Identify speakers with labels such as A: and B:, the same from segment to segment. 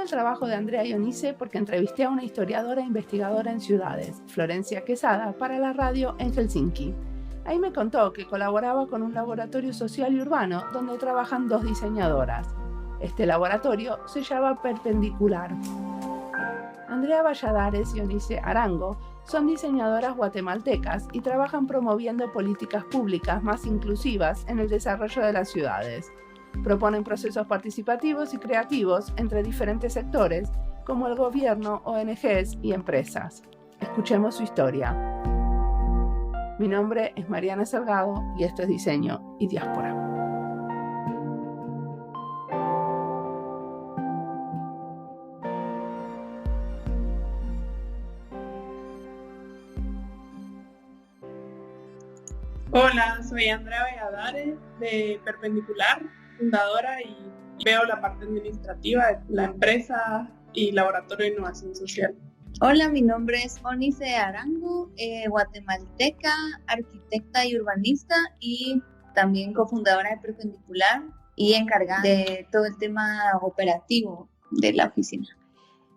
A: trabajo de Andrea Ionice porque entrevisté a una historiadora e investigadora en ciudades, Florencia Quesada, para la radio en Helsinki. Ahí me contó que colaboraba con un laboratorio social y urbano donde trabajan 2 diseñadoras. Este laboratorio se llama Perpendicular. Andrea Valladares y Eunice Arango son diseñadoras guatemaltecas y trabajan promoviendo políticas públicas más inclusivas en el desarrollo de las ciudades. Proponen procesos participativos y creativos entre diferentes sectores, como el gobierno, ONGs y empresas. Escuchemos su historia. Mi nombre es Mariana Salgado y esto es Diseño y Diáspora.
B: Hola, soy Andrea Valladares de Perpendicular, fundadora, y veo la parte administrativa de la empresa y laboratorio de innovación social.
C: Hola, mi nombre es Eunice Arango, guatemalteca, arquitecta y urbanista y también cofundadora de Perpendicular y encargada de todo el tema operativo de la oficina.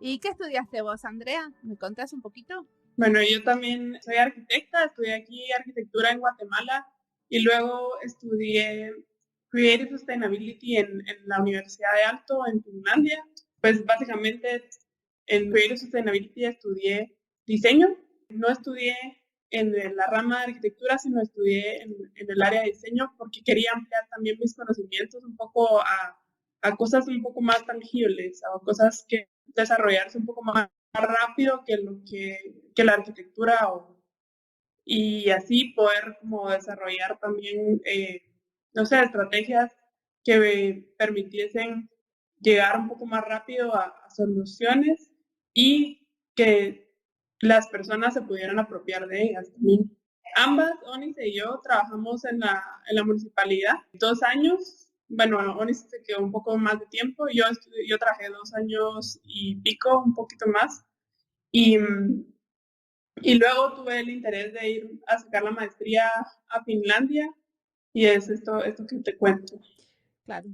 A: ¿Y qué estudiaste vos, Andrea? ¿Me contás un poquito?
B: Bueno, yo también soy arquitecta, estudié aquí arquitectura en Guatemala y luego estudié Creative Sustainability en la Universidad de Aalto en Finlandia. Pues básicamente en Creative Sustainability estudié diseño. No estudié en la rama de arquitectura, sino estudié en el área de diseño porque quería ampliar también mis conocimientos un poco a cosas un poco más tangibles, a cosas que desarrollarse un poco más rápido que la arquitectura y así poder como desarrollar también, estrategias que me permitiesen llegar un poco más rápido a soluciones y que las personas se pudieran apropiar de ellas también. Ambas, Eunice y yo, trabajamos en la municipalidad 2 años. Bueno, Eunice se quedó un poco más de tiempo. Yo trabajé 2 años y pico, un poquito más. Y luego tuve el interés de ir a sacar la maestría a Finlandia y es esto que te cuento.
A: Claro.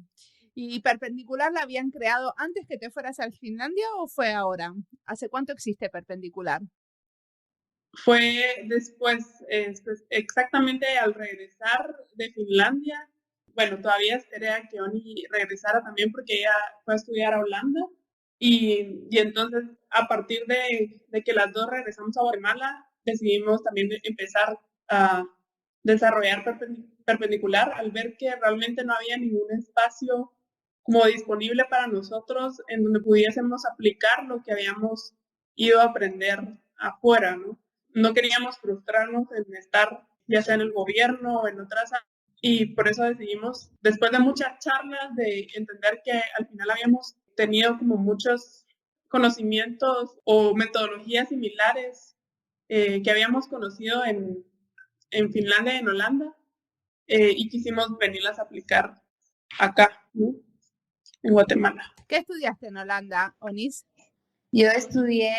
A: ¿Y Perpendicular la habían creado antes que te fueras a Finlandia o fue ahora? ¿Hace cuánto existe Perpendicular?
B: Fue después, exactamente al regresar de Finlandia. Bueno, todavía esperé a que Oni regresara también porque ella fue a estudiar a Holanda. Y entonces, a partir de que las dos regresamos a Guatemala, decidimos también empezar a desarrollar Perpendicular al ver que realmente no había ningún espacio como disponible para nosotros en donde pudiésemos aplicar lo que habíamos ido a aprender afuera, ¿no? No queríamos frustrarnos en estar ya sea en el gobierno o en otras áreas. Y por eso decidimos, después de muchas charlas, de entender que al final habíamos tenido como muchos conocimientos o metodologías similares que habíamos conocido en Finlandia y en Holanda, y quisimos venirlas a aplicar acá, ¿no? En Guatemala.
A: ¿Qué estudiaste en Holanda, Eunice?
C: Yo estudié,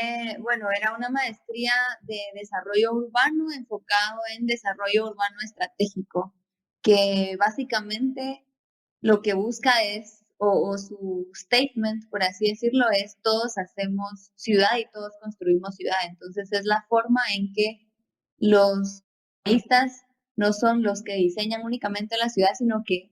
C: era una maestría de desarrollo urbano enfocado en desarrollo urbano estratégico, que básicamente lo que busca es, o su statement, por así decirlo, es todos hacemos ciudad y todos construimos ciudad. Entonces es la forma en que los artistas no son los que diseñan únicamente la ciudad, sino que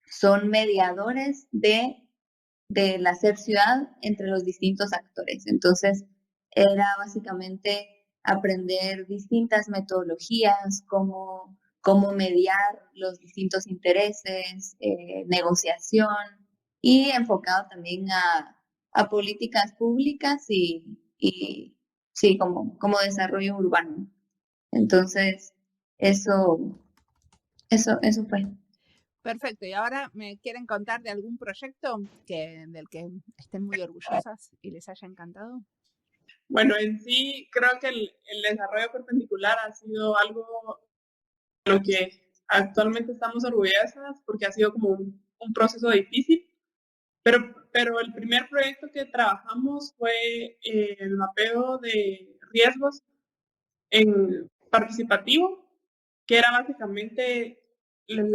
C: son mediadores del hacer ciudad entre los distintos actores. Entonces, era básicamente aprender distintas metodologías, cómo mediar los distintos intereses, negociación y enfocado también a políticas públicas y sí, como desarrollo urbano. Entonces, eso fue.
A: Perfecto. ¿Y ahora me quieren contar de algún proyecto del que estén muy orgullosas y les haya encantado?
B: Bueno, en sí creo que el desarrollo Perpendicular ha sido algo de lo que actualmente estamos orgullosas porque ha sido como un proceso difícil, pero el primer proyecto que trabajamos fue el mapeo de riesgos en participativo, que era básicamente el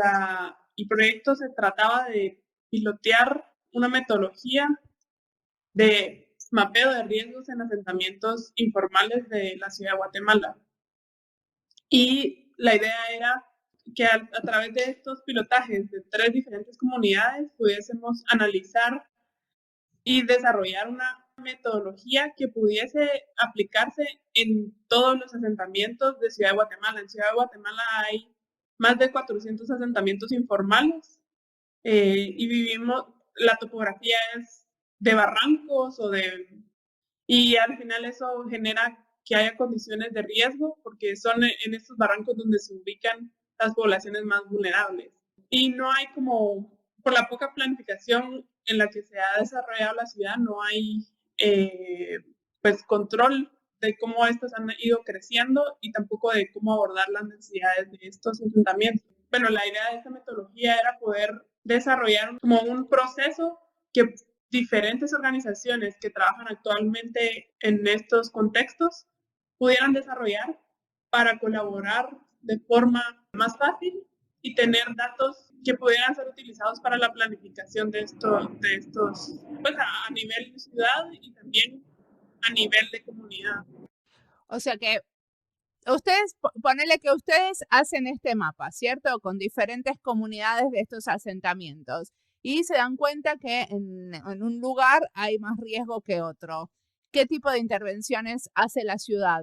B: proyecto se trataba de pilotear una metodología de mapeo de riesgos en asentamientos informales de la ciudad de Guatemala. Y la idea era que a través de estos pilotajes de 3 diferentes comunidades pudiésemos analizar y desarrollar una metodología que pudiese aplicarse en todos los asentamientos de Ciudad de Guatemala. En Ciudad de Guatemala hay más de 400 asentamientos informales y vivimos, la topografía es de barrancos y al final eso genera que haya condiciones de riesgo porque son en estos barrancos donde se ubican las poblaciones más vulnerables. Y no hay como, por la poca planificación en la que se ha desarrollado la ciudad, no hay pues control de cómo estos han ido creciendo y tampoco de cómo abordar las necesidades de estos asentamientos. Bueno, la idea de esta metodología era poder desarrollar como un proceso que diferentes organizaciones que trabajan actualmente en estos contextos pudieran desarrollar para colaborar de forma más fácil y tener datos que pudieran ser utilizados para la planificación de estos pues a nivel de ciudad y también a nivel de comunidad.
A: O sea que ustedes, ponele que ustedes hacen este mapa, ¿cierto? Con diferentes comunidades de estos asentamientos y se dan cuenta que en un lugar hay más riesgo que otro. ¿Qué tipo de intervenciones hace la ciudad?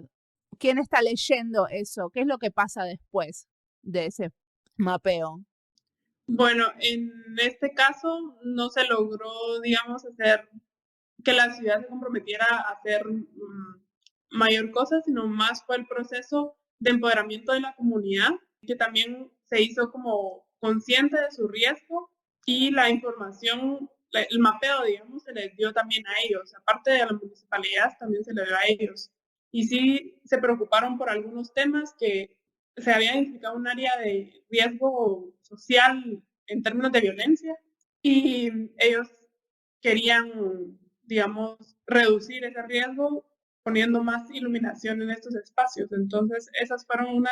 A: ¿Quién está leyendo eso? ¿Qué es lo que pasa después de ese mapeo?
B: Bueno, en este caso no se logró, digamos, hacer que la ciudad se comprometiera a hacer mayor cosa, sino más fue el proceso de empoderamiento de la comunidad, que también se hizo como consciente de su riesgo y la información, el mapeo, digamos, se les dio también a ellos. Aparte de la municipalidad, también se le dio a ellos. Y sí se preocuparon por algunos temas que se había identificado un área de riesgo social en términos de violencia y ellos querían, digamos, reducir ese riesgo poniendo más iluminación en estos espacios. Entonces, esas fueron una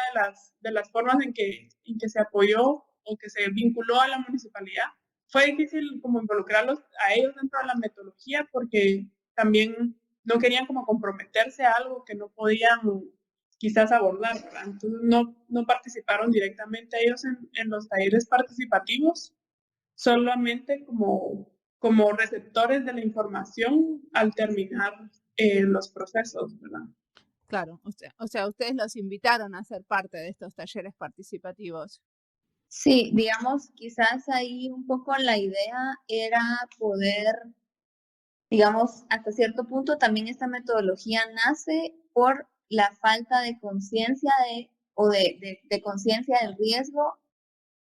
B: de las formas en que se apoyó o que se vinculó a la municipalidad. Fue difícil como involucrarlos a ellos dentro de la metodología porque también no querían como comprometerse a algo que no podían quizás abordar, ¿verdad? Entonces no participaron directamente ellos en los talleres participativos, solamente como receptores de la información al terminar los procesos, ¿verdad?
A: Claro, o sea, ustedes los invitaron a ser parte de estos talleres participativos.
C: Sí, digamos, quizás ahí un poco la idea era poder, digamos, hasta cierto punto también esta metodología nace por la falta de conciencia de conciencia del riesgo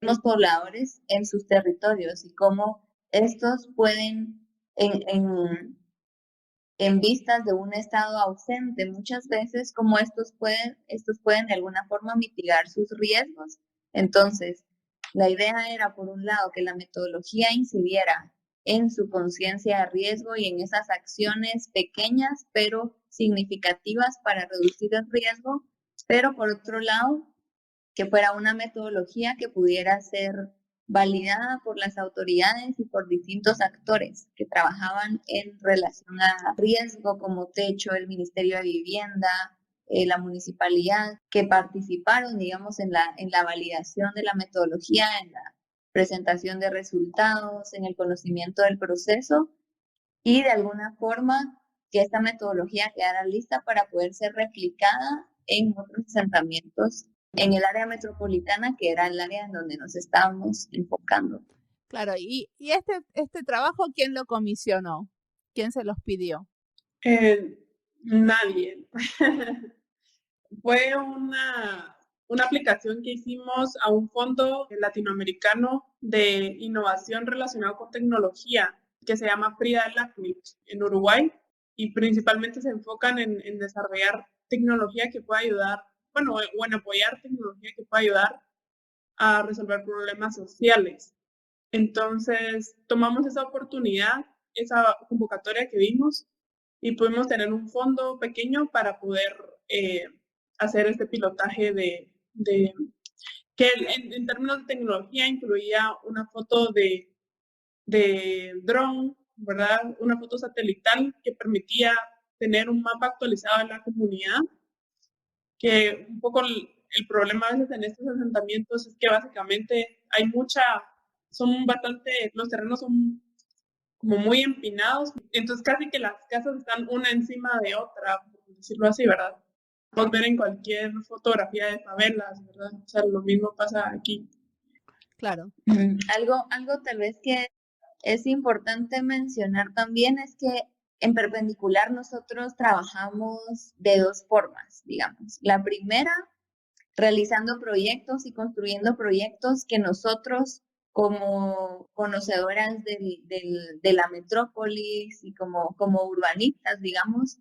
C: de los pobladores en sus territorios y cómo estos pueden, en vistas de un estado ausente, muchas veces como estos pueden de alguna forma mitigar sus riesgos. Entonces, la idea era, por un lado, que la metodología incidiera en su conciencia de riesgo y en esas acciones pequeñas pero significativas para reducir el riesgo, pero por otro lado, que fuera una metodología que pudiera ser validada por las autoridades y por distintos actores que trabajaban en relación a riesgo como Techo, el Ministerio de Vivienda, la municipalidad, que participaron, digamos, en la validación de la metodología, en la presentación de resultados, en el conocimiento del proceso y de alguna forma que esta metodología quedara lista para poder ser replicada en otros asentamientos en el área metropolitana, que era el área en donde nos estábamos enfocando.
A: Claro, y este trabajo, ¿quién lo comisionó? ¿Quién se los pidió?
B: Nadie. Fue una aplicación que hicimos a un fondo latinoamericano de innovación relacionado con tecnología que se llama Frida LACNIC en Uruguay y principalmente se enfocan en desarrollar tecnología que pueda ayudar, bueno, o en apoyar tecnología que pueda ayudar a resolver problemas sociales. Entonces, tomamos esa oportunidad, esa convocatoria que vimos y pudimos tener un fondo pequeño para poder hacer este pilotaje que en términos de tecnología incluía una foto de dron ¿verdad? Una foto satelital que permitía tener un mapa actualizado de la comunidad, que un poco el problema a veces en estos asentamientos es que básicamente hay los terrenos son como muy empinados, entonces casi que las casas están una encima de otra, por decirlo así, ¿verdad? Podemos ver en cualquier fotografía de favelas, ¿verdad? O sea, lo mismo pasa aquí.
A: Claro.
C: Algo tal vez que es importante mencionar también es que en Perpendicular nosotros trabajamos de dos formas, digamos. La primera, realizando proyectos y construyendo proyectos que nosotros, como conocedoras de la metrópolis y como urbanistas, digamos,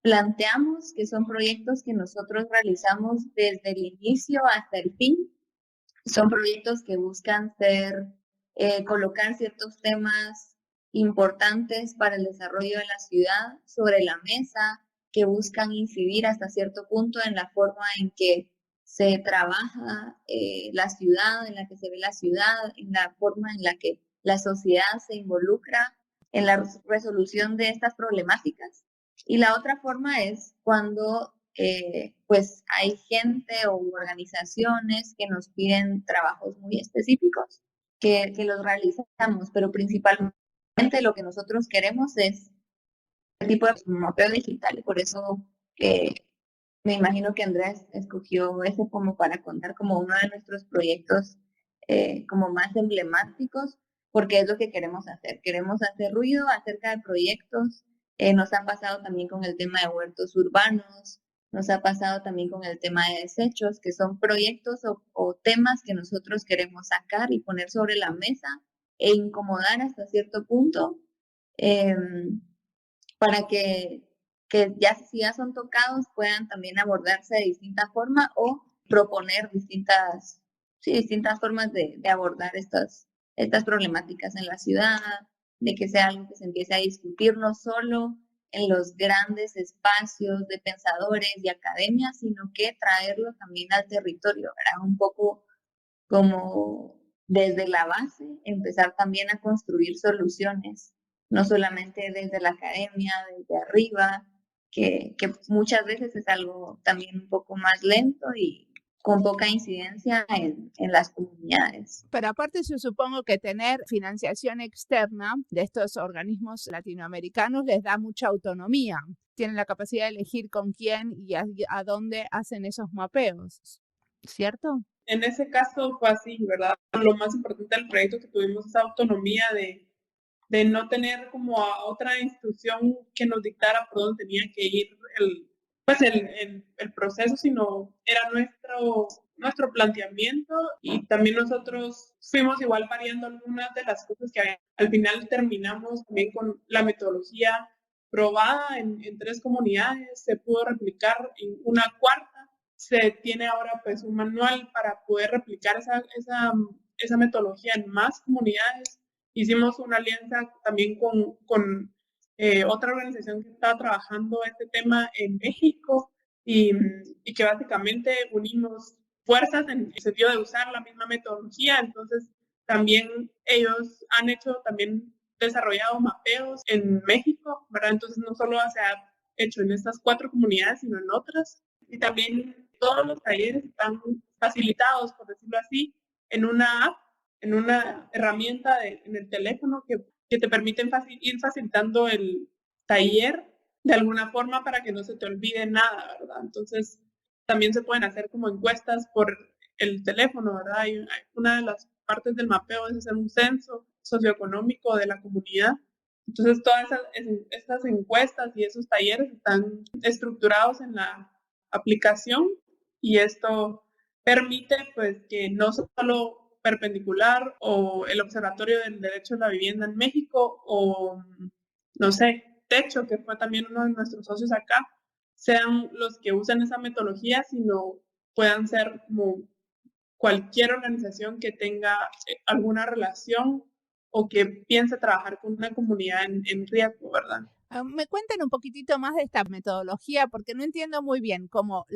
C: planteamos que son proyectos que nosotros realizamos desde el inicio hasta el fin. Son proyectos que buscan colocar ciertos temas importantes para el desarrollo de la ciudad sobre la mesa, que buscan incidir hasta cierto punto en la forma en que se trabaja la ciudad, en la que se ve la ciudad, en la forma en la que la sociedad se involucra en la resolución de estas problemáticas. Y la otra forma es cuando pues hay gente o organizaciones que nos piden trabajos muy específicos que los realizamos, pero principalmente lo que nosotros queremos es el tipo de mapeo digital. Por eso me imagino que Andrés escogió ese como para contar como uno de nuestros proyectos como más emblemáticos, porque es lo que queremos hacer. Queremos hacer ruido acerca de proyectos. Nos ha pasado también con el tema de huertos urbanos, nos ha pasado también con el tema de desechos, que son proyectos o temas que nosotros queremos sacar y poner sobre la mesa e incomodar hasta cierto punto para que ya si ya son tocados puedan también abordarse de distinta forma o proponer distintas formas de abordar estas problemáticas en la ciudad, de que sea algo que se empiece a discutir no solo en los grandes espacios de pensadores y academia, sino que traerlo también al territorio, ¿verdad? Un poco como desde la base, empezar también a construir soluciones, no solamente desde la academia, desde arriba, que muchas veces es algo también un poco más lento y con poca incidencia en las comunidades.
A: Pero aparte yo supongo que tener financiación externa de estos organismos latinoamericanos les da mucha autonomía. Tienen la capacidad de elegir con quién y a dónde hacen esos mapeos, ¿cierto?
B: En ese caso fue así, ¿verdad? Lo más importante del proyecto que tuvimos esa autonomía de no tener como a otra institución que nos dictara por dónde tenía que ir el proceso, sino era nuestro planteamiento, y también nosotros fuimos igual variando algunas de las cosas que al final terminamos también con la metodología probada en 3 comunidades, se pudo replicar en una cuarta, se tiene ahora pues un manual para poder replicar esa metodología en más comunidades. Hicimos una alianza también con otra organización que estaba trabajando este tema en México y que básicamente unimos fuerzas en el sentido de usar la misma metodología. Entonces también ellos han desarrollado mapeos en México, ¿verdad? Entonces no solo se ha hecho en estas 4 comunidades, sino en otras. Y también todos los talleres están facilitados, por decirlo así, en una app, en una herramienta en el teléfono que te permiten ir facilitando el taller de alguna forma para que no se te olvide nada, ¿verdad? Entonces, también se pueden hacer como encuestas por el teléfono, ¿verdad? Y una de las partes del mapeo es hacer un censo socioeconómico de la comunidad. Entonces, todas estas encuestas y esos talleres están estructurados en la aplicación, y esto permite pues que no solo Perpendicular o el Observatorio del Derecho a la Vivienda en México o, no sé, Techo, que fue también uno de nuestros socios acá, sean los que usan esa metodología, sino puedan ser como cualquier organización que tenga alguna relación o que piense trabajar con una comunidad en riesgo, ¿verdad?
A: Me cuenten un poquitito más de esta metodología porque no entiendo muy bien cómo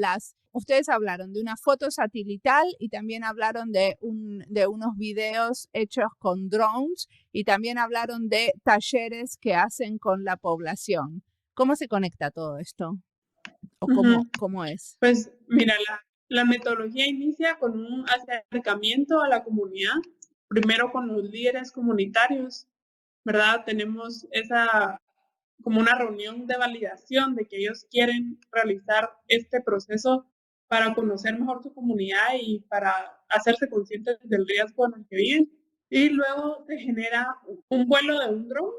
A: ustedes hablaron de una foto satelital y también hablaron de unos videos hechos con drones y también hablaron de talleres que hacen con la población. ¿Cómo se conecta todo esto? ¿O cómo es?
B: Pues mira, la metodología inicia con un acercamiento a la comunidad, primero con los líderes comunitarios, ¿verdad? Tenemos como una reunión de validación de que ellos quieren realizar este proceso para conocer mejor su comunidad y para hacerse conscientes del riesgo en el que viven. Y luego se genera un vuelo de un dron,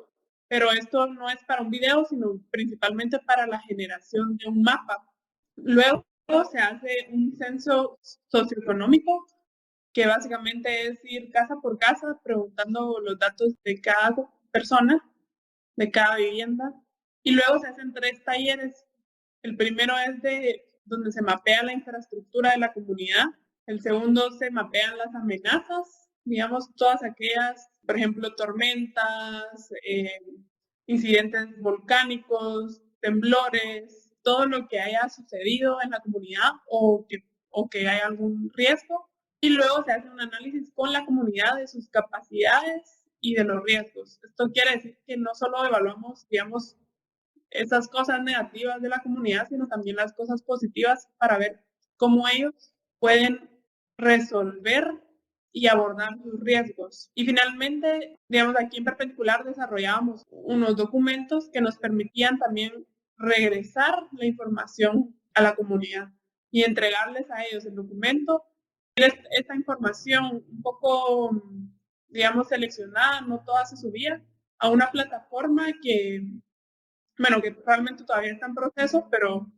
B: pero esto no es para un video, sino principalmente para la generación de un mapa. Luego se hace un censo socioeconómico, que básicamente es ir casa por casa preguntando los datos de cada persona, de cada vivienda. Y luego se hacen 3 talleres. El primero es donde se mapea la infraestructura de la comunidad. El segundo se mapean las amenazas, digamos, todas aquellas, por ejemplo, tormentas, incidentes volcánicos, temblores, todo lo que haya sucedido en la comunidad o que haya algún riesgo. Y luego se hace un análisis con la comunidad de sus capacidades y de los riesgos. Esto quiere decir que no solo evaluamos, digamos, esas cosas negativas de la comunidad, sino también las cosas positivas para ver cómo ellos pueden resolver y abordar sus riesgos. Y finalmente, digamos, aquí en Perpendicular desarrollábamos unos documentos que nos permitían también regresar la información a la comunidad y entregarles a ellos el documento. Esta información un poco, digamos, seleccionada, no toda se subía a una plataforma que realmente todavía está en proceso, pero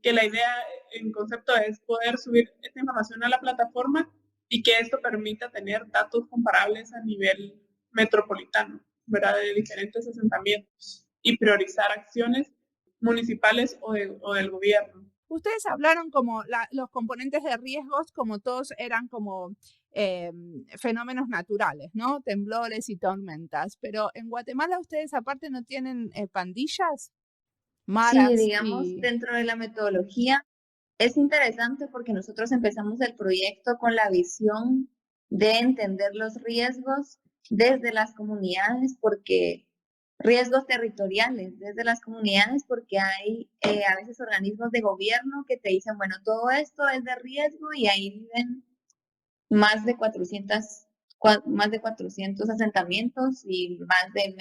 B: que la idea en concepto es poder subir esta información a la plataforma y que esto permita tener datos comparables a nivel metropolitano, ¿verdad? De diferentes asentamientos y priorizar acciones municipales o del gobierno.
A: Ustedes hablaron como los componentes de riesgos, como todos eran como fenómenos naturales, ¿no? Temblores y tormentas. Pero en Guatemala ustedes aparte no tienen pandillas, maras.
C: Sí, digamos, dentro de la metodología es interesante porque nosotros empezamos el proyecto con la visión de entender los riesgos desde las comunidades, porque riesgos territoriales desde las comunidades, porque hay a veces organismos de gobierno que te dicen, bueno, todo esto es de riesgo y ahí viven más de 400 asentamientos y más de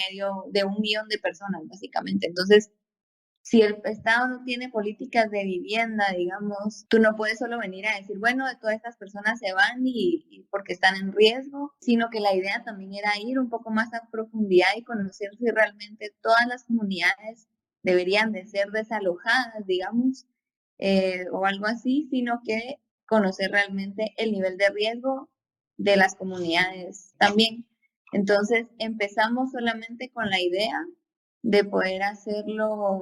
C: 1 millón de personas, básicamente. Entonces, si el Estado no tiene políticas de vivienda, digamos, tú no puedes solo venir a decir, bueno, todas estas personas se van y porque están en riesgo, sino que la idea también era ir un poco más a profundidad y conocer si realmente todas las comunidades deberían de ser desalojadas, digamos, o algo así, sino que conocer realmente el nivel de riesgo de las comunidades también. Entonces, empezamos solamente con la idea de poder hacerlo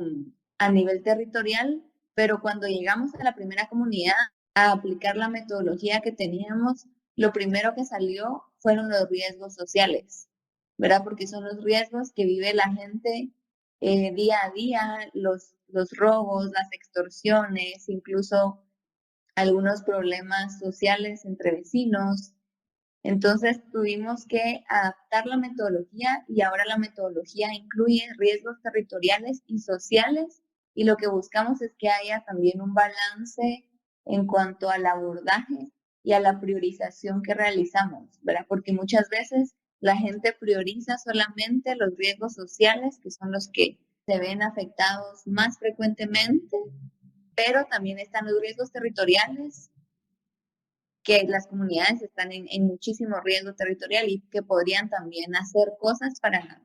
C: a nivel territorial, pero cuando llegamos a la primera comunidad a aplicar la metodología que teníamos, lo primero que salió fueron los riesgos sociales, ¿verdad? Porque son los riesgos que vive la gente día a día, los robos, las extorsiones, incluso algunos problemas sociales entre vecinos. Entonces tuvimos que adaptar la metodología y ahora la metodología incluye riesgos territoriales y sociales y lo que buscamos es que haya también un balance en cuanto al abordaje y a la priorización que realizamos, ¿verdad? Porque muchas veces la gente prioriza solamente los riesgos sociales, que son los que se ven afectados más frecuentemente, pero también están los riesgos territoriales, que las comunidades están en muchísimo riesgo territorial y que podrían también hacer cosas para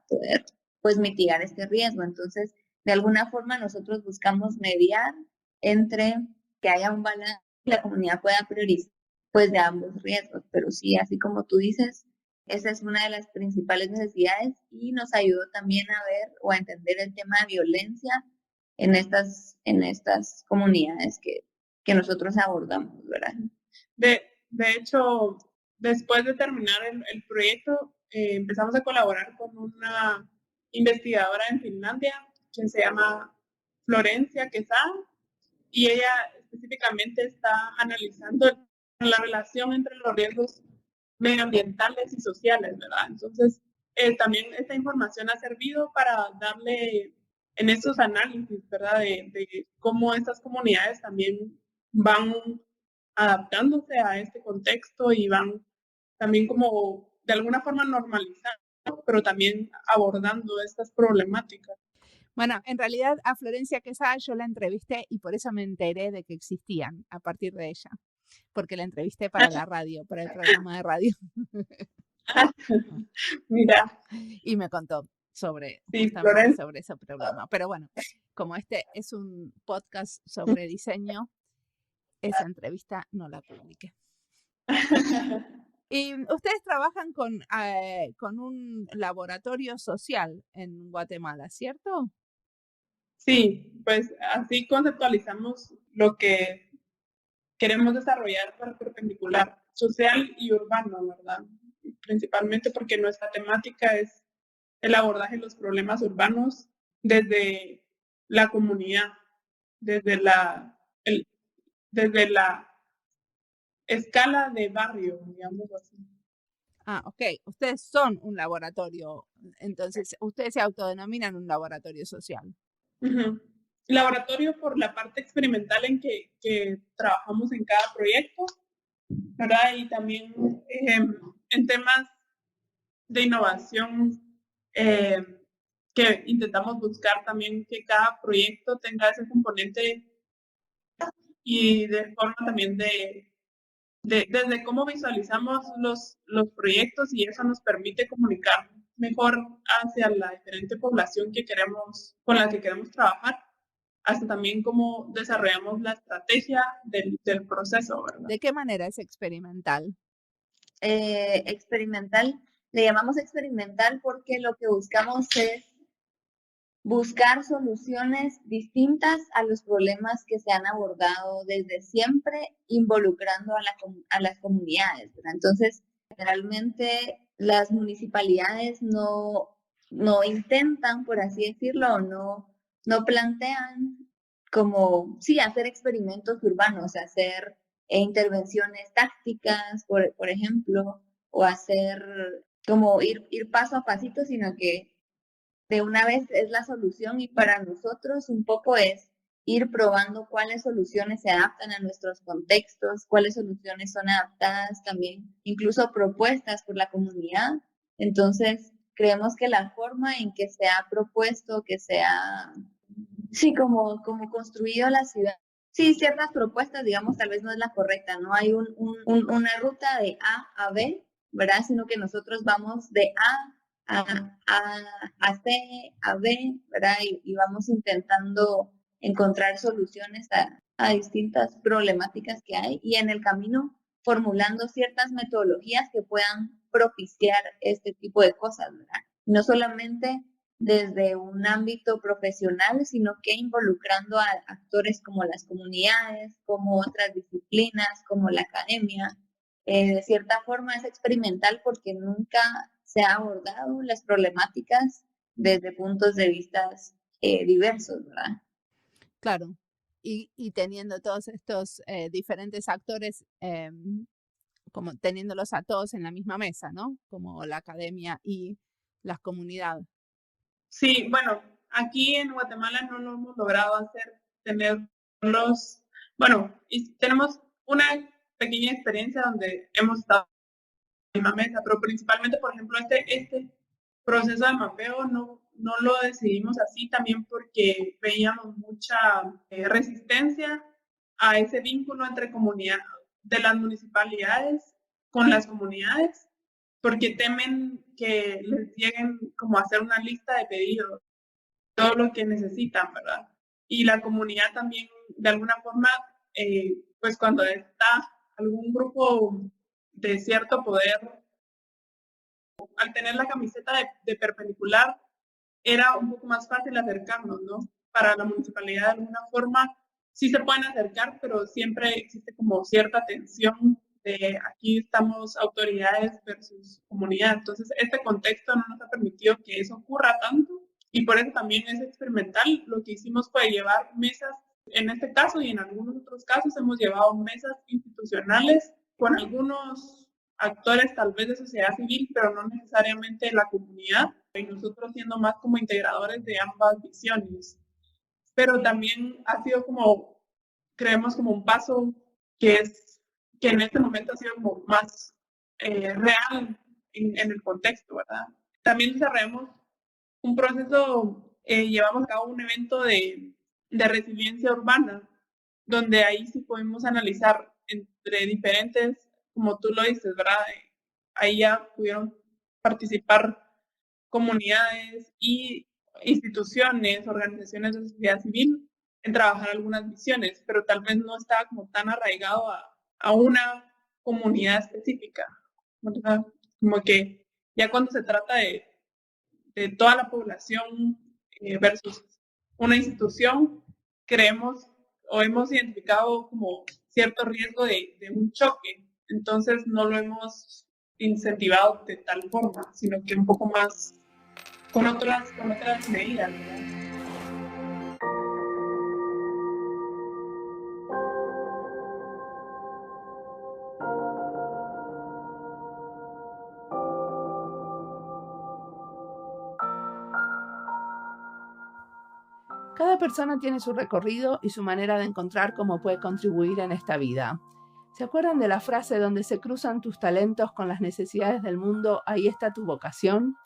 C: poder pues mitigar este riesgo. Entonces, de alguna forma nosotros buscamos mediar entre que haya un balance y la comunidad pueda priorizar pues de ambos riesgos. Pero sí, así como tú dices, esa es una de las principales necesidades y nos ayudó también a ver o a entender el tema de violencia en estas comunidades que nosotros abordamos, ¿verdad?
B: De hecho, después de terminar el proyecto, empezamos a colaborar con una investigadora en Finlandia que se llama Florencia Quesada, y ella específicamente está analizando la relación entre los riesgos medioambientales y sociales, ¿verdad? Entonces, también esta información ha servido para darle en estos análisis, ¿verdad? De cómo estas comunidades también van adaptándose a este contexto y van también como de alguna forma normalizando, pero también abordando estas problemáticas.
A: Bueno, en realidad a Florencia Quesada yo la entrevisté y por eso me enteré de que existían a partir de ella, porque la entrevisté para la radio, para el programa de radio.
B: Mira.
A: Y me contó sobre,
B: sí,
A: justamente sobre ese programa. Pero bueno, como este es un podcast sobre diseño, esa entrevista no la publiqué. Y ustedes trabajan con un laboratorio social en Guatemala, ¿cierto?
B: Sí, pues así conceptualizamos lo que queremos desarrollar para perpendicular, social y urbano, ¿verdad? Principalmente porque nuestra temática es el abordaje de los problemas urbanos desde la comunidad, desde desde la escala de barrio, digamos así.
A: Ah, ok. Ustedes son un laboratorio, entonces ustedes se autodenominan un laboratorio social.
B: Uh-huh. Laboratorio por la parte experimental en que trabajamos en cada proyecto, ¿verdad? Y también en temas de innovación que intentamos buscar también que cada proyecto tenga ese componente y de forma también desde cómo visualizamos los proyectos, y eso nos permite comunicar mejor hacia la diferente población con la que queremos trabajar, hasta también cómo desarrollamos la estrategia del proceso, ¿verdad?
A: ¿De qué manera es experimental?
C: Experimental, le llamamos experimental porque lo que buscamos es buscar soluciones distintas a los problemas que se han abordado desde siempre, involucrando a las comunidades, ¿verdad? Entonces, generalmente las municipalidades no intentan, por así decirlo, o no plantean como, sí, hacer experimentos urbanos, hacer intervenciones tácticas, por ejemplo, o hacer como ir paso a pasito, sino que de una vez es la solución, y para nosotros un poco es ir probando cuáles soluciones se adaptan a nuestros contextos, cuáles soluciones son adaptadas también, incluso propuestas por la comunidad. Entonces, creemos que la forma en que se ha propuesto, que se ha, sí, como construido la ciudad, sí, ciertas propuestas, digamos, tal vez no es la correcta, no hay una ruta de A a B, ¿verdad? Sino que nosotros vamos de A C, a B, ¿verdad? Y vamos intentando encontrar soluciones a distintas problemáticas que hay, y en el camino formulando ciertas metodologías que puedan propiciar este tipo de cosas, ¿verdad? No solamente desde un ámbito profesional, sino que involucrando a actores como las comunidades, como otras disciplinas, como la academia. De cierta forma es experimental porque nunca se ha abordado las problemáticas desde puntos de vista diversos, ¿verdad?
A: Claro, y teniendo todos estos diferentes actores, como teniéndolos a todos en la misma mesa, ¿no? Como la academia y las comunidades.
B: Sí, bueno, aquí en Guatemala no lo hemos logrado hacer, y tenemos una pequeña experiencia donde hemos estado en la misma mesa, pero principalmente, por ejemplo, este proceso de mapeo no lo decidimos así también porque veíamos mucha resistencia a ese vínculo entre comunidad de las municipalidades con las comunidades, porque temen que les lleguen como a hacer una lista de pedidos, todo lo que necesitan, ¿verdad? Y la comunidad también, de alguna forma, pues cuando está algún grupo de cierto poder, al tener la camiseta de perpendicular, era un poco más fácil acercarnos, ¿no? Para la municipalidad, de alguna forma, sí se pueden acercar, pero siempre existe como cierta tensión de aquí estamos autoridades versus comunidad. Entonces, este contexto no nos ha permitido que eso ocurra tanto, y por eso también es experimental. Lo que hicimos fue llevar mesas, en este caso y en algunos otros casos hemos llevado mesas institucionales con algunos actores tal vez de sociedad civil, pero no necesariamente de la comunidad, y nosotros siendo más como integradores de ambas visiones. Pero también ha sido como, creemos como un paso que en este momento ha sido como más real en el contexto, ¿verdad? También desarrollamos un proceso, llevamos a cabo un evento de resiliencia urbana, donde ahí sí podemos analizar entre diferentes, como tú lo dices, ¿verdad? Ahí ya pudieron participar comunidades y instituciones, organizaciones de sociedad civil en trabajar algunas visiones, pero tal vez no estaba como tan arraigado a una comunidad específica, ¿verdad? Como que ya cuando se trata de toda la población versus una institución, creemos o hemos identificado como cierto riesgo de un choque, entonces no lo hemos incentivado de tal forma, sino que un poco más con otras medidas, ¿verdad?
A: Cada persona tiene su recorrido y su manera de encontrar cómo puede contribuir en esta vida. ¿Se acuerdan de la frase donde se cruzan tus talentos con las necesidades del mundo, ahí está tu vocación?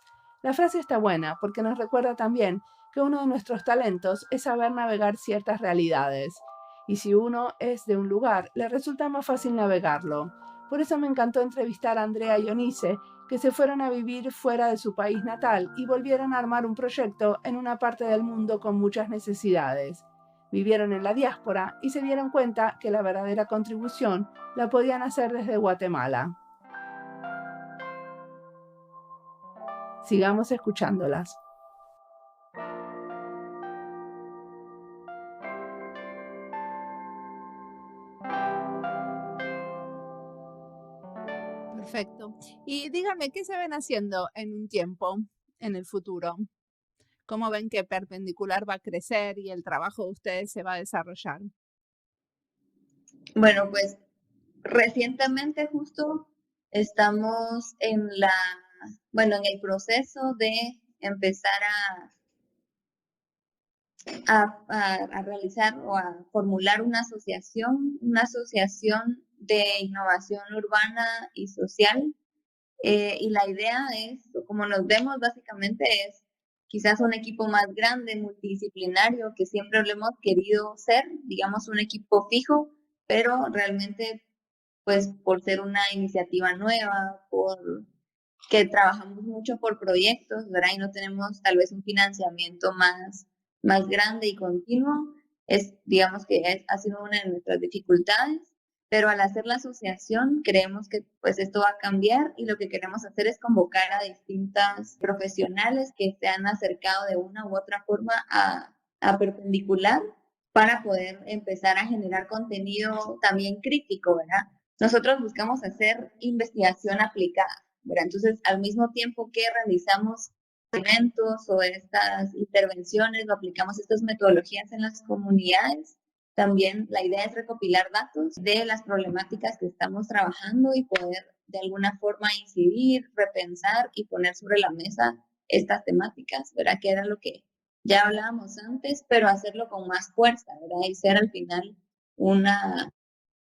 A: La frase está buena porque nos recuerda también que uno de nuestros talentos es saber navegar ciertas realidades. Y si uno es de un lugar, le resulta más fácil navegarlo. Por eso me encantó entrevistar a Andrea y Eunice, que se fueron a vivir fuera de su país natal y volvieron a armar un proyecto en una parte del mundo con muchas necesidades. Vivieron en la diáspora y se dieron cuenta que la verdadera contribución la podían hacer desde Guatemala. Sigamos escuchándolas. Perfecto. Y díganme, ¿qué se ven haciendo en un tiempo, en el futuro? ¿Cómo ven que Perpendicular va a crecer y el trabajo de ustedes se va a desarrollar?
C: Bueno, pues recientemente justo estamos en el proceso de empezar a realizar o a formular una asociación de innovación urbana y social. Y la idea es, como nos vemos básicamente, es quizás un equipo más grande, multidisciplinario, que siempre lo hemos querido ser, digamos un equipo fijo, pero realmente pues por ser una iniciativa nueva, por que trabajamos mucho por proyectos, ¿verdad? Y no tenemos tal vez un financiamiento más grande y continuo, digamos que ha sido una de nuestras dificultades, pero al hacer la asociación creemos que pues esto va a cambiar y lo que queremos hacer es convocar a distintas profesionales que se han acercado de una u otra forma a Perpendicular para poder empezar a generar contenido también crítico, ¿verdad? Nosotros buscamos hacer investigación aplicada, ¿verdad? Entonces, al mismo tiempo que realizamos eventos o estas intervenciones o aplicamos estas metodologías en las comunidades, también la idea es recopilar datos de las problemáticas que estamos trabajando y poder de alguna forma incidir, repensar y poner sobre la mesa estas temáticas, ¿verdad? Que era lo que ya hablábamos antes, pero hacerlo con más fuerza, ¿verdad? Y ser al final una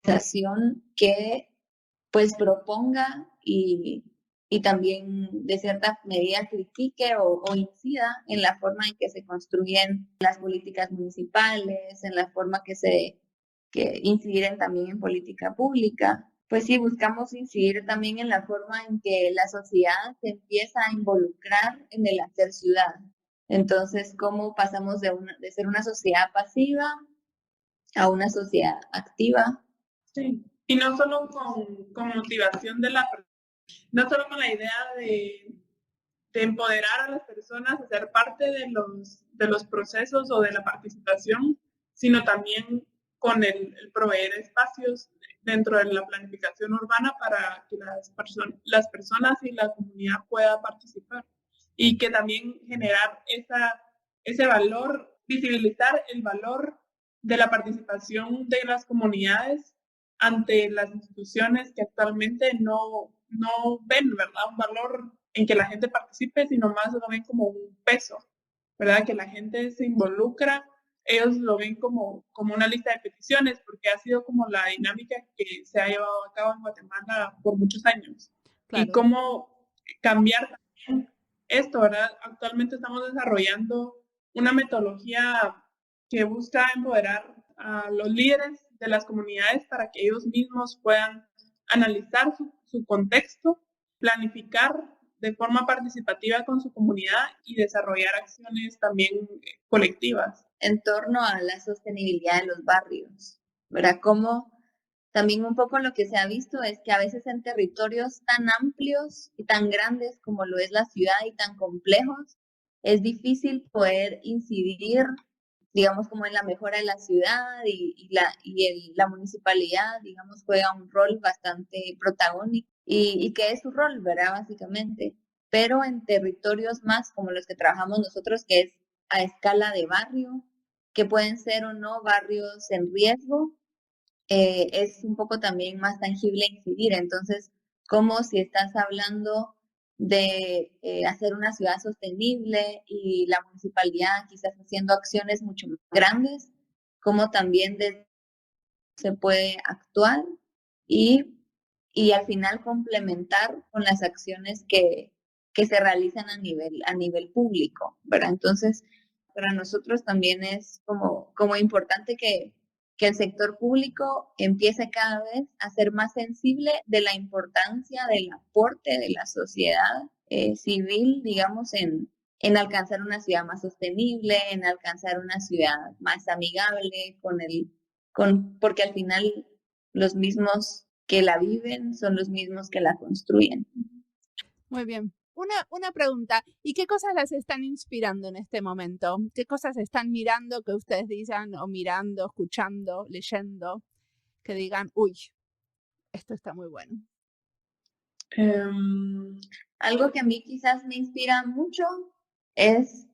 C: organización que pues proponga y también de cierta medida critique o incida en la forma en que se construyen las políticas municipales, en la forma que incidir también en política pública. Pues sí, buscamos incidir también en la forma en que la sociedad se empieza a involucrar en el hacer ciudad. Entonces, ¿cómo pasamos de ser una sociedad pasiva a una sociedad activa?
B: Sí. Y no solo con motivación no solo con la idea de empoderar a las personas a ser parte de los procesos o de la participación, sino también con el proveer espacios dentro de la planificación urbana para que las personas y la comunidad pueda participar. y que también generar ese valor, visibilizar el valor de la participación de las comunidades ante las instituciones que actualmente no ven, ¿verdad? Un valor en que la gente participe, sino más lo ven como un peso, ¿verdad? Que la gente se involucra, ellos lo ven como una lista de peticiones, porque ha sido como la dinámica que se ha llevado a cabo en Guatemala por muchos años.
A: Claro.
B: Y cómo cambiar también esto, ¿verdad? Actualmente estamos desarrollando una metodología que busca empoderar a los líderes de las comunidades para que ellos mismos puedan analizar su contexto, planificar de forma participativa con su comunidad y desarrollar acciones también colectivas.
C: En torno a la sostenibilidad de los barrios, ¿verdad? Como también un poco lo que se ha visto es que a veces en territorios tan amplios y tan grandes como lo es la ciudad y tan complejos, es difícil poder incidir, digamos, como en la mejora de la ciudad y la municipalidad, digamos, juega un rol bastante protagónico. ¿Y qué es su rol, verdad? Básicamente. Pero en territorios más como los que trabajamos nosotros, que es a escala de barrio, que pueden ser o no barrios en riesgo, es un poco también más tangible incidir. Entonces, como si estás hablando de hacer una ciudad sostenible y la municipalidad quizás haciendo acciones mucho más grandes, como también se puede actuar y, al final complementar con las acciones que se realizan a nivel público, ¿verdad? Entonces, para nosotros también es como importante que el sector público empiece cada vez a ser más sensible de la importancia del aporte de la sociedad civil, digamos, en alcanzar una ciudad más sostenible, en alcanzar una ciudad más amigable porque al final los mismos que la viven son los mismos que la construyen.
A: Muy bien. Una pregunta, ¿y qué cosas las están inspirando en este momento? ¿Qué cosas están mirando que ustedes digan, o mirando, escuchando, leyendo, que digan, uy, esto está muy bueno?
C: Algo que a mí quizás me inspira mucho es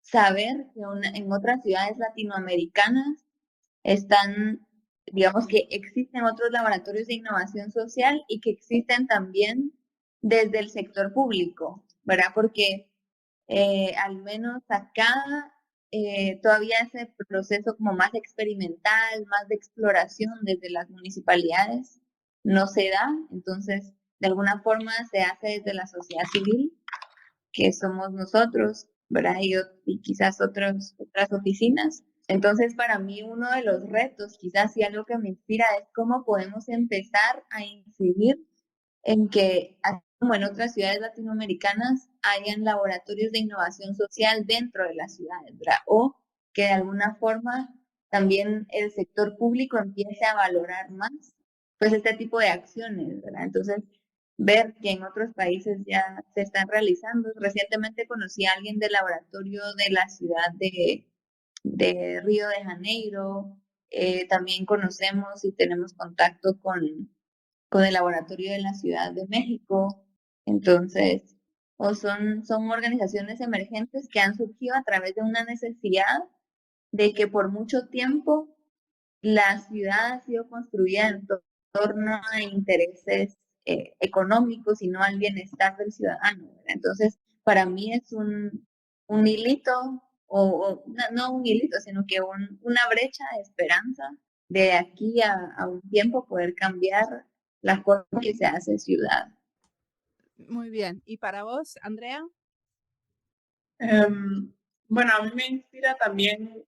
C: saber que en otras ciudades latinoamericanas digamos que existen otros laboratorios de innovación social y que existen también desde el sector público, ¿verdad? Porque al menos acá todavía ese proceso como más experimental, más de exploración desde las municipalidades no se da, entonces de alguna forma se hace desde la sociedad civil, que somos nosotros, ¿verdad? Y quizás otras oficinas. Entonces, para mí uno de los retos, quizás y algo que me inspira, es cómo podemos empezar a incidir en que, así como en otras ciudades latinoamericanas, hayan laboratorios de innovación social dentro de las ciudades, ¿verdad? O que de alguna forma también el sector público empiece a valorar más, pues, este tipo de acciones, ¿verdad? Entonces, ver que en otros países ya se están realizando. Recientemente conocí a alguien del laboratorio de la ciudad de Río de Janeiro. También conocemos y tenemos contacto con el laboratorio de la Ciudad de México. Entonces, son organizaciones emergentes que han surgido a través de una necesidad de que por mucho tiempo la ciudad ha sido construida en torno a intereses económicos y no al bienestar del ciudadano, ¿verdad? Entonces, para mí es un hilito, no un hilito, sino que una brecha de esperanza de aquí a un tiempo poder cambiar la forma en que se hace ciudad.
A: Muy bien. ¿Y para vos, Andrea?
B: Bueno, a mí me inspira también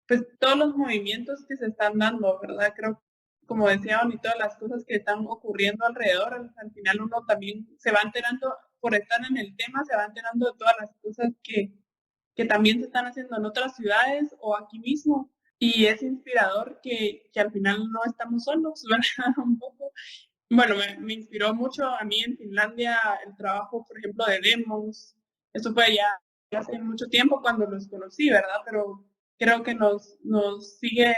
B: pues todos los movimientos que se están dando, ¿verdad? Creo, como decía Bonnie, todas las cosas que están ocurriendo alrededor, al final uno también se va enterando, por estar en el tema, se va enterando de todas las cosas que también se están haciendo en otras ciudades o aquí mismo. Y es inspirador que al final no estamos solos, ¿verdad? Un poco. Bueno, me inspiró mucho a mí en Finlandia el trabajo, por ejemplo, de Demos. Eso fue ya hace mucho tiempo cuando los conocí, ¿verdad? Pero creo que nos sigue.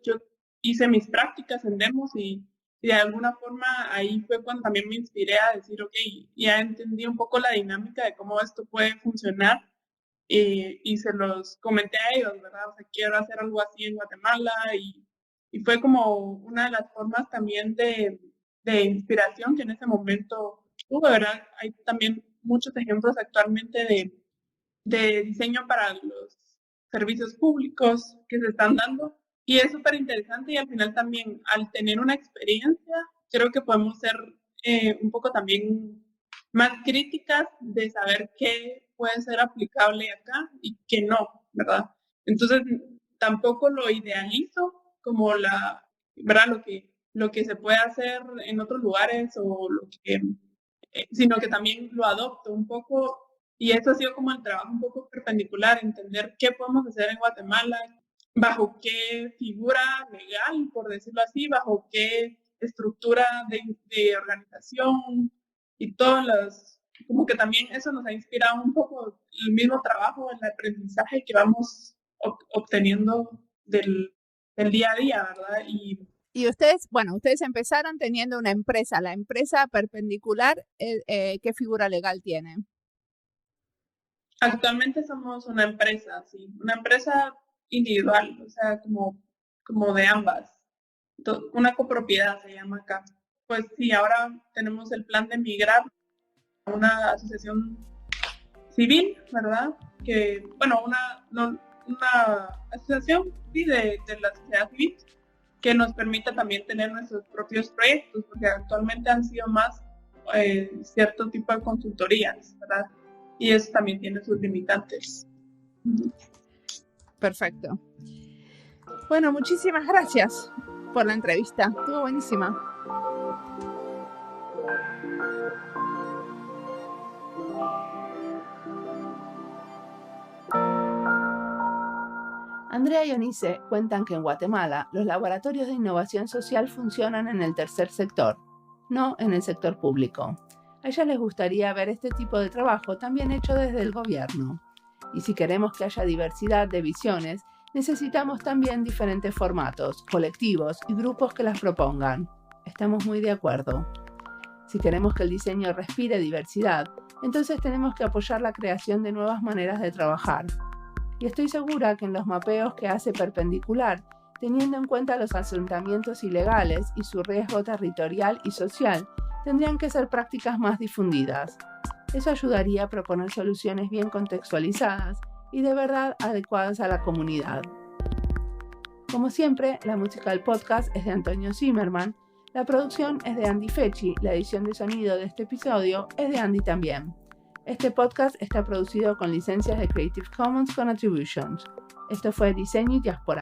B: Yo hice mis prácticas en Demos y Y de alguna forma ahí fue cuando también me inspiré a decir, ok, ya entendí un poco la dinámica de cómo esto puede funcionar y se los comenté a ellos, ¿verdad? O sea, quiero hacer algo así en Guatemala y fue como una de las formas también de inspiración que en ese momento tuve, ¿verdad? Hay también muchos ejemplos actualmente de diseño para los servicios públicos que se están dando y es súper interesante y al final también al tener una experiencia creo que podemos ser un poco también más críticas de saber qué puede ser aplicable acá y qué no, ¿verdad? Entonces tampoco lo idealizo como ¿verdad? Lo que se puede hacer en otros lugares o lo que, sino que también lo adopto un poco y eso ha sido como el trabajo un poco perpendicular, entender qué podemos hacer en Guatemala, bajo qué figura legal, por decirlo así, bajo qué estructura de organización y todas las, como que también eso nos ha inspirado un poco el mismo trabajo, el aprendizaje que vamos obteniendo del día a día, ¿verdad?
A: Y ustedes empezaron teniendo una empresa. La empresa Perpendicular, ¿qué figura legal tiene?
B: Actualmente somos una empresa, sí, una empresa individual, o sea, como de ambas. Una copropiedad se llama acá. Pues sí, ahora tenemos el plan de migrar a una asociación civil, ¿verdad? Que, bueno, una asociación sí, de la sociedad civil que nos permita también tener nuestros propios proyectos, porque actualmente han sido más cierto tipo de consultorías, ¿verdad? Y eso también tiene sus limitantes.
A: Perfecto. Bueno, muchísimas gracias por la entrevista. Estuvo buenísima. Andrea y Eunice cuentan que en Guatemala los laboratorios de innovación social funcionan en el tercer sector, no en el sector público. A ellas les gustaría ver este tipo de trabajo también hecho desde el gobierno. Y si queremos que haya diversidad de visiones, necesitamos también diferentes formatos, colectivos y grupos que las propongan. Estamos muy de acuerdo. Si queremos que el diseño respire diversidad, entonces tenemos que apoyar la creación de nuevas maneras de trabajar. Y estoy segura que en los mapeos que hace Perpendicular, teniendo en cuenta los asentamientos ilegales y su riesgo territorial y social, tendrían que ser prácticas más difundidas. Eso ayudaría a proponer soluciones bien contextualizadas y de verdad adecuadas a la comunidad. Como siempre, la música del podcast es de Antonio Zimmerman, la producción es de Andy Fechi, la edición de sonido de este episodio es de Andy también. Este podcast está producido con licencias de Creative Commons con Attributions. Esto fue Diseño y Diáspora.